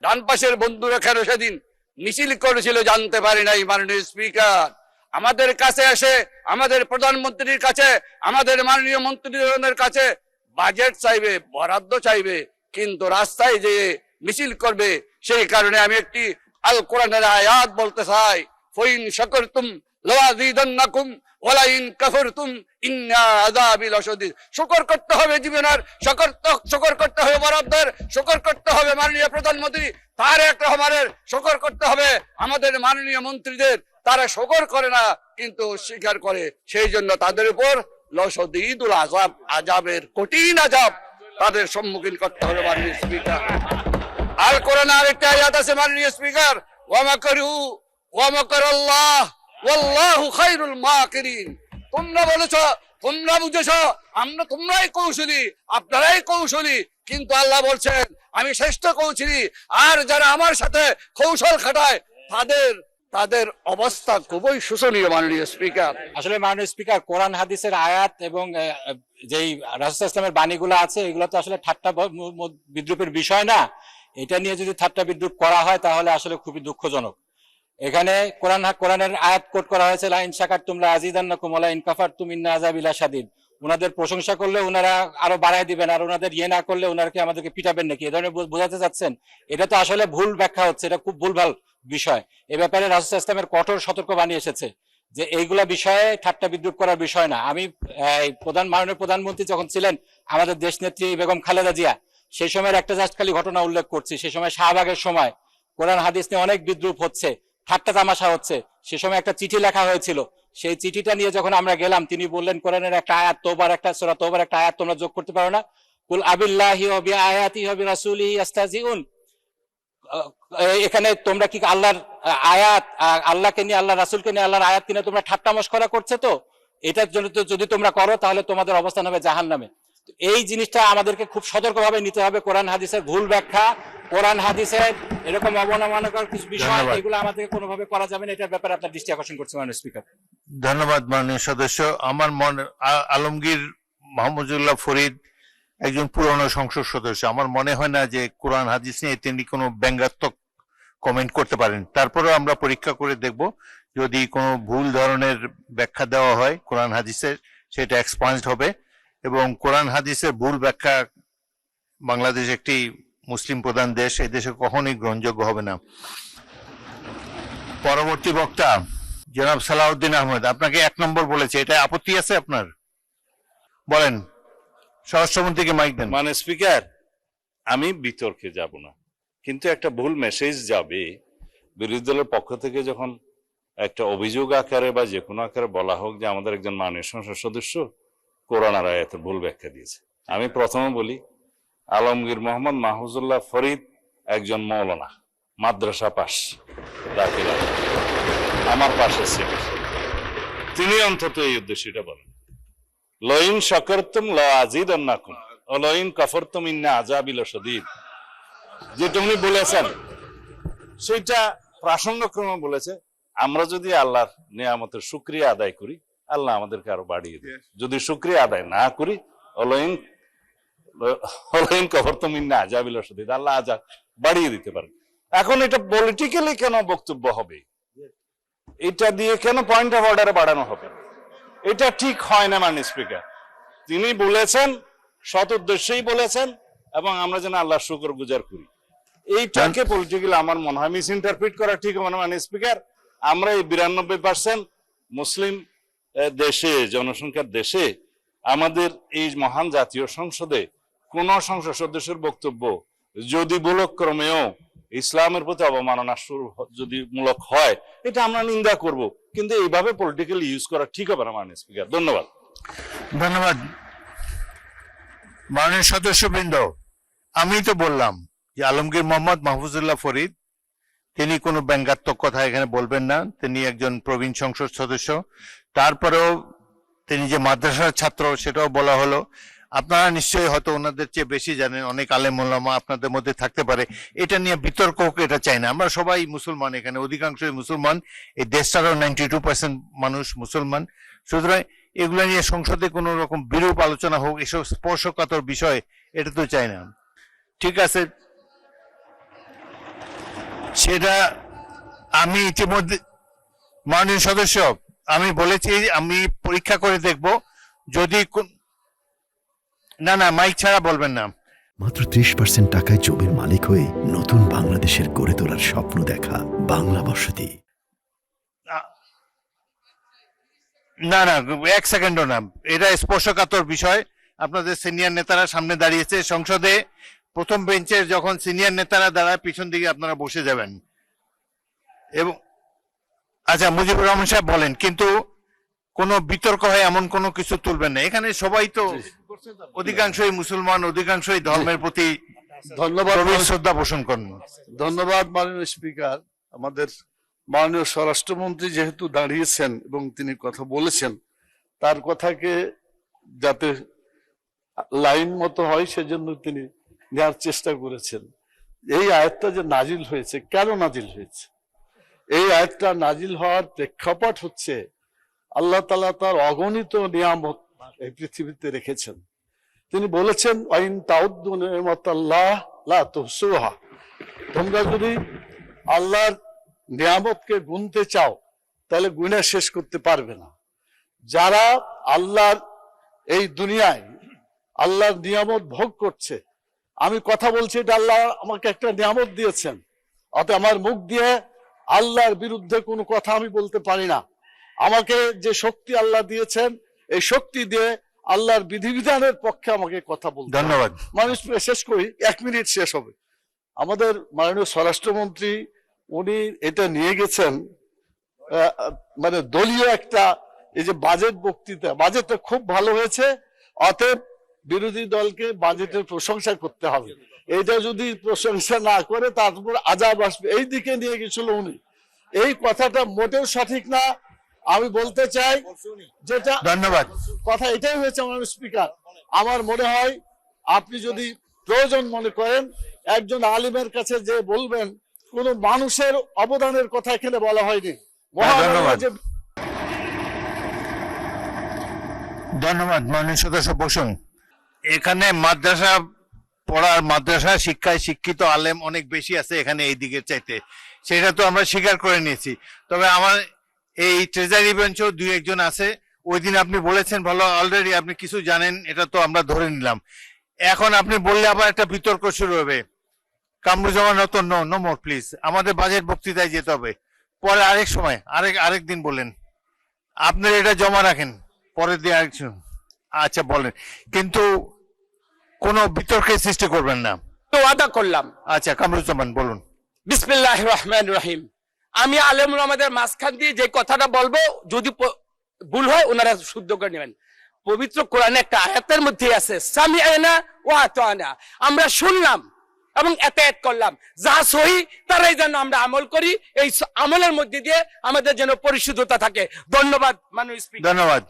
ডান পাশের বন্ধুরা কেন সেদিন মিছিল করেছিল জানতে পারি নাই। মাননীয় স্পিকার, আমাদের কাছে এসে আমাদের প্রধানমন্ত্রীর কাছে, আমাদের মাননীয় মন্ত্রীদের কাছে বাজেট চাইবে, বরাদ্দ চাইবে, কিন্তু রাস্তায় যে মিছিল করবে। সেই কারণে আমি একটি আল কোরআনের আয়াত বলতে চাই, ফাইন শাকারতুম লাযীদান্নাকুম ওয়া লাইন কাফারতুম ইন্না আযাবি লাশাদীদ। শুকর করতে হবে জীবনের, শুকর করতে হবে বরাদ্দের, শুকর করতে হবে মাননীয় প্রধানমন্ত্রী তারেক রহমানের, শুকর করতে হবে আমাদের মাননীয় মন্ত্রীদের। তারা শুকর করে না কিন্তু স্বীকার করে, সেই জন্য তাদের উপর লাশাদীদুল আযাব, আযাবের কঠিন আযাব তাদের সম্মুখীন করতে হবে। মাননীয় স্পিকার, আল কোরআনে আরেকটা আয়াত আছে মাননীয় স্পিকার, ওয়া মাকারু ওয়া মাকারাল্লাহ ওয়াল্লাহু খায়রুল মাকিরিন। তোমরা বলেছো, তোমরা বুঝেছো, তোমরাই কৌশলী, আপনারাই কৌশলী, কিন্তু আল্লাহ বলছেন আমি শ্রেষ্ঠ কৌশলী। আর যারা আমার সাথে কৌশল খাটায় তাদের অবস্থা খুবই শোচনীয়। মাননীয় স্পিকার, আসলে মাননীয় স্পিকার, কোরআন হাদিসের আয়াত এবং যেই রাসূল ইসলামের বাণীগুলো আছে এগুলো তো আসলে ঠাট্টা বিদ্রুপের বিষয় না। এটা নিয়ে যদি ঠাট্টা বিদ্রুপ করা হয় তাহলে আসলে খুবই দুঃখজনক। এখানে কোরআনের আয়াত কোট করা হয়েছে, লা ইন শাকারতুম লাযীদান্নাকুম ওয়া লা ইন কাফারতুম ইন্না আযাবি লাশাদীদ। ওনাদের প্রশংসা করলে ওনারা আরো বাড়ায় দিবেন, আর ওনাদের ইয়ে না করলে ওনারকে আমাদেরকে পিটাবেন নাকি, এ ধরনের বোঝাতে চাচ্ছেন। এটা তো আসলে ভুল ব্যাখ্যা হচ্ছে, এটা খুব ভুলভাল বিষয়। এ ব্যাপারে রাসূল ইসলামের কঠোর সতর্কবাণী এসেছে যে এইগুলা বিষয়ে ঠাট্টা বিদ্রুপ করার বিষয় না। আমি মাননীয় প্রধানমন্ত্রী যখন ছিলেন আমাদের দেশ নেত্রী বেগম খালেদা জিয়া, সেই সময়ের একটা জাস্ট খালি ঘটনা উল্লেখ করছি। সেই সময় শাহবাগের সময় কোরআন হাদিস নিয়ে অনেক বিদ্রুপ হচ্ছে, ঠাট্টা তামাশা হচ্ছে। সে সময় একটা চিঠি লেখা হয়েছিল, সেই চিঠিটা নিয়ে যখন আমরা গেলাম তিনি বললেন কোরআনের একটা আয়াত, সূরা তওবার একটা আয়াত তোমরা যোগ করতে পারো না? কুল আবিল্লাহি ওয়া বিআয়াতিহি ওয়া বিরাসূলিহি ইস্তাহজিউন। এখানে তোমরা কি আল্লাহর আয়াত, আল্লাহকে নিয়ে, আল্লাহ রাসূলকে নিয়ে, আল্লাহর আয়াত নিয়ে তোমরা ঠাট্টা মশকরা করছো? তো এটার জন্য যদি তোমরা করো তাহলে তোমাদের অবস্থান হবে জাহান্নামে। এই জিনিসটা আমাদেরকে খুব সতর্কভাবে নিতে হবে। কোরআন হাদিসের ভুল ব্যাখ্যা, কোরআন হাদিসের এরকম অবমাননাকর কিছু বিষয়, এগুলো আমাদেরকে কোনোভাবে করা যাবে না। এটার ব্যাপারে আপনার দৃষ্টি আকর্ষণ করছি মাননীয় স্পিকার। ধন্যবাদ মাননীয় সদস্য। আমার আলমগীর মাহমুদুল্লাহ ফরিদ একজন পুরনো সংসদ সদস্য, আমার মনে হয় না যে কোরআন হাদিস নিয়ে তিনি কোনো ব্যঙ্গাত্মক কমেন্ট করতে পারেন। তারপরেও আমরা পরীক্ষা করে দেখব, যদি কোনো ভুল ধরনের ব্যাখ্যা দেওয়া হয় কোরআন হাদিসের, সেটা এক্সপান্সড হবে। এবং কোরআন হাদিসের ভুল ব্যাখ্যা, বাংলাদেশ একটি মুসলিম প্রধান দেশ, এই দেশে কখনোই গ্রহণযোগ্য হবে না। পরবর্তী বক্তা জনাব সালাউদ্দিন আহমেদ, আপনাকে 1 নম্বর বলেছে, এটা আপত্তি আছে আপনার? বলেন, স্বরাষ্ট্রমন্ত্রীকে মাইক দেন। মানে স্পিকার, আমি বিতর্কে যাব না, কিন্তু একটা ভুল মেসেজ যাবে বিরোধী দলের পক্ষ থেকে যখন একটা অভিযোগ আকারে বা যে কোনো আকারে বলা হোক যে আমাদের একজন মাননীয় সংসদ সদস্য কোরআন আর আয়াতের ভুল ব্যাখ্যা দিয়েছে। আমি প্রথমে বলি, আলমগীর মোহাম্মদ মাহফুজুল্লাহ ফরিদ একজন মৌলানা, মাদ্রাসা পাস, দাখিলা আমার পাশে ছিলেন। তিনি অন্তত এই উদ্দেশ্যটা বলেন, লাইন শাকারতুম লাযীদান্নাকুম ওয়া লাইন কাফারতুম ইন্না আযাবি লাশাদীদ। যেটা উনি বলেছেন সেটা প্রাসঙ্গক্রমে বলেছে। আমরা যদি আল্লাহর নিয়ামতের শুকরিয়া আদায় করি, আল্লাহ আমাদেরকে আরো বাড়িয়ে দেয়। যদি শুকরিয়া আদায় না করি, লাইন কাফারতুম ইন্না আযাবি লাশাদীদ, আল্লাহ আযাব বাড়িয়ে দিতে পারেন। এখন এটা পলিটিক্যালি কেন বক্তব্য হবে, এটা দিয়ে কেন পয়েন্ট অফ অর্ডারে বাড়ানো হবে? এটা ঠিক হয় না মাননীয় স্পিকার। তিনি বলেছেন, সৎ উদ্দেশ্যেই বলেছেন, এবং আমরা যেন আল্লাহর শুকর গুজার করি। এইটাকে পলিটিক্যালি আমার মনে হয় মিস ইন্টারপ্রিট করা ঠিক হবে না মাননীয় স্পিকার। আমরা এই 92% মুসলিম দেশে, জনসংখ্যার দেশে, আমাদের এই মহান জাতীয় সংসদে কোন সংসদ সদস্যের বক্তব্য যদি ভুলক্রমেও ইসলামের প্রতি অবমাননা যদি মূলক হয়, এটা আমরা নিন্দা করব, কিন্তু এইভাবে পলিটিক্যালি ইউজ করা ঠিক হবে না মাননীয় স্পিকার। ধন্যবাদ। ধন্যবাদ মাননীয় সদস্যবৃন্দ। আমি তো বললাম যে আলমগীর মোহাম্মদ মাহফুজুল্লাহ ফরিদ তিনি কোনো ব্যঙ্গাত্মক কথা এখানে বলবেন না, তিনি একজন প্রবীণ সংসদ সদস্য। তারপরেও তিনি যে মাদ্রাসার ছাত্র সেটাও বলা হলো। আপনারা নিশ্চয়ই হয়তো ওনাদের চেয়ে বেশি জানেন, অনেক আলেম ওলামা আপনাদের মধ্যে থাকতে পারে। এটা নিয়ে বিতর্ক হোক, এটা চাই না। আমরা সবাই মুসলমান, এখানে অধিকাংশই মুসলমান, এই দেশটারও 92% মানুষ মুসলমান। সুতরাং এগুলো নিয়ে সংসদে কোনো রকম বিরূপ আলোচনা হোক, এসব স্পর্শকাতর বিষয়, এটা তো চাই না। ঠিক আছে, সেটা আমি ইতিমধ্যে মাননীয় সদস্য আমি বলেছি আমি পরীক্ষা করে দেখব যদি না না মাইক ছাড়া বলবেন না। মাত্র 30% টাকায় জমির মালিক হয়ে নতুন বাংলাদেশের গড়ে তোলার স্বপ্ন দেখা বাংলা বসতি। না না 1 সেকেন্ডও না, এটা স্পর্শকাতর বিষয়। আপনাদের সিনিয়র নেতারা সামনে দাঁড়িয়েছে, সংসদে প্রথম বেঞ্চের যখন সিনিয়র নেতারা দাঁড়ায় পিছন দিকে আপনারা বসে যাবেন। এবং আচ্ছা মুজিবুর রহমান সাহেব বলেন, কিন্তু কোনো বিতর্ক হয় এমন কোনো কিছু তুলবেন না। এখানে সবাই তো অধিকাংশই মুসলমান, অধিকাংশই ধর্মের প্রতি ধন্যবাদ, গভীর শ্রদ্ধা পোষণ করেন। ধন্যবাদ মাননীয় স্পিকার। আমাদের মাননীয় স্বরাষ্ট্রমন্ত্রী যেহেতু দাঁড়িয়েছেন এবং তিনি কথা বলেছেন, তার কথাকে যাতে লাইন মতো হয় সেজন্য তিনি নেওয়ার চেষ্টা করেছেন। এই আয়াতটা যে নাজিল হয়েছে, কেন নাজিল হয়েছে? এই আয়াতটা নাজিল হওয়ার প্রেক্ষাপট হচ্ছে আল্লাহ তাআলা তার অগণিত নিয়ামত এই পৃথিবীতে রেখেছেন। তিনি বলেছেন আইন তাউদ্দু নিয়ামাতাল্লাহ লা তুহসুহা, তোমরা যদি আল্লাহর নিয়ামতকে গুনতে চাও তাহলে গুণে শেষ করতে পারবে না। যারা আল্লাহর এই দুনিয়ায় আল্লাহর নিয়ামত ভোগ করছে, আমি কথা বলছি এটা আল্লাহ আমাকে একটা নিয়ামত দিয়েছেন, অতএব আমার মুখ দিয়ে আল্লাহর বিরুদ্ধে কোনো কথা আমি বলতে পারি না। আমাকে যে শক্তি আল্লাহ দিয়েছেন, এই শক্তি দিয়ে আল্লাহর বিধিবিধানের পক্ষে আমাকে কথা বলতে। ধন্যবাদ। মানুষ শেষ করি, 1 মিনিট শেষ হবে। আমাদের মাননীয় স্বরাষ্ট্রমন্ত্রী উনি এটা নিয়ে গেছেন মানে দলীয় একটা, এই যে বাজেট বক্তৃতা, বাজেটটা খুব ভালো হয়েছে, অতএব বিরোধী দলকে বাজেটের প্রশংসা করতে হবে। এটা যদি প্রশংসা না করে তারপর আজাব আসবে, এই দিকে নিয়ে গেছিল উনি। এই কথাটা মোটেও সঠিক না। আমি বলতে চাই যেটা, ধন্যবাদ। কথা এটাই হয়েছে মাননীয় স্পিকার। আমার মনে হয় আপনি যদি প্রয়োজন মনে করেন একজন আলিমের কাছে যে বলবেন, কোন মানুষের অবদানের কথা এখানে বলা হয়নি। ধন্যবাদ। ধন্যবাদ মাননীয় সদস্য বসুন। এখানে মাদ্রাসা পড়ার, মাদ্রাসা শিক্ষায় শিক্ষিত আলেম অনেক বেশি আছে এখানে এই দিকের চাইতে, সেটা তো আমরা স্বীকার করে নিয়েছি। তবে আমার এই ট্রেজারি বেঞ্চও 2-1 জন আছে। ওই দিন আপনি বলেছেন ভালো, অলরেডি আপনি কিছু জানেন, এটা তো আমরা ধরে নিলাম। এখন আপনি বললে আবার একটা বিতর্ক শুরু হবে। Kamruzzaman Ratan, no more please, আমাদের বাজেট বক্তৃতায় যেতে হবে। পরে আরেক সময় আরেক দিন বলেন, আপনার এটা জমা রাখেন, পরের দিন আরেক। আচ্ছা বলেন, কিন্তু কোনো বিতর্কের সৃষ্টি করবেন না। তো ওয়াদা করলাম। আচ্ছা কামরুজ্জামান বলুন। বিসমিল্লাহির রহমানির রহিম। আমি আলেমুল আমাদের মাঝখান দিয়ে যে কথাটা বলবো, যদি ভুল হয় ওনারা শুদ্ধ করে নেবেন। পবিত্র কোরআনে একটা আয়াতের মধ্যে আছে সামিআনা ওয়া আতানা, আমরা শুনলাম এবং এতায়াত করলাম, যা সহি তারাই যেন আমরা আমল করি, এই আমলের মধ্যে দিয়ে আমাদের যেন পরিশুদ্ধতা থাকে। ধন্যবাদ মাননীয় স্পিকার। ধন্যবাদ।